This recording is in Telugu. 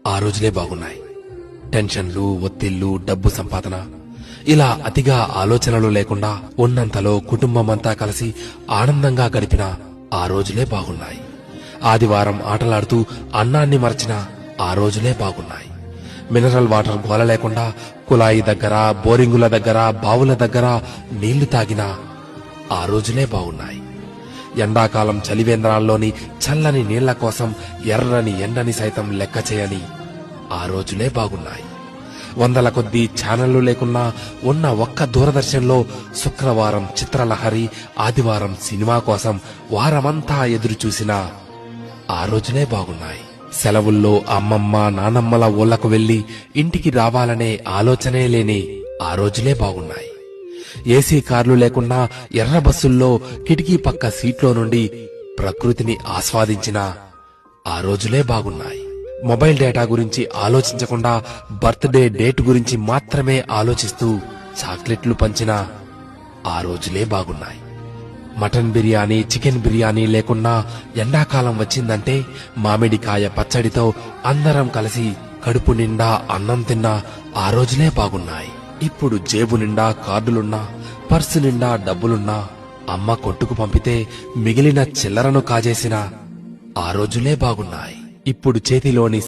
ఆ రోజులే బాగున్నాయి. టెన్షన్లు, ఒత్తిళ్లు, డబ్బు సంపాదన ఇలా అతిగా ఆలోచనలు లేకుండా ఉన్నంతలో కుటుంబమంతా కలిసి ఆనందంగా గడిపిన ఆ రోజులే బాగున్నాయి. ఆదివారం ఆటలాడుతూ అన్నాన్ని మరచిన ఆ రోజులే బాగున్నాయి. మినరల్ వాటర్ గోల లేకుండా కుళాయి దగ్గర, బోరింగుల దగ్గర, బావుల దగ్గర నీళ్లు తాగిన ఆ రోజులే బాగున్నాయి. ఎండాకాలం చలివేంద్రాల్లోని చల్లని నీళ్ల కోసం ఎర్రని ఎండని సైతం లెక్క చేయని ఆ రోజులే బాగున్నాయి. వందల కొద్దీ ఛానళ్లు లేకున్నా ఉన్న ఒక్క దూరదర్శన్లో శుక్రవారం చిత్రలహరి, ఆదివారం సినిమా కోసం వారమంతా ఎదురు చూసిన ఆ రోజులే బాగున్నాయి. సెలవుల్లో అమ్మమ్మ, నానమ్మల ఊళ్లకు వెళ్లి ఇంటికి రావాలనే ఆలోచనే లేని ఆ రోజులే బాగున్నాయి. ఏసీ కార్లు లేకున్నా ఎర్ర బస్సుల్లో కిటికీ పక్క సీట్లో నుండి ప్రకృతిని ఆస్వాదించిన ఆ రోజులే బాగున్నాయి. మొబైల్ డేటా గురించి ఆలోచించకుండా బర్త్డే డేట్ గురించి మాత్రమే ఆలోచిస్తూ చాక్లెట్లు పంచిన ఆ రోజులే బాగున్నాయి. మటన్ బిర్యానీ, చికెన్ బిర్యానీ లేకున్నా ఎండాకాలం వచ్చిందంటే మామిడికాయ పచ్చడితో అందరం కలిసి కడుపు నిండా అన్నం తిన్న ఆ రోజులే బాగున్నాయి. ఇప్పుడు జేబు నిండా కార్డులున్నా, పర్సు నిండా డబ్బులున్నా అమ్మ కొట్టుకు పంపితే మిగిలిన చిల్లరను కాజేసిన ఆ రోజులే బాగున్నాయి. ఇప్పుడు చేతిలోని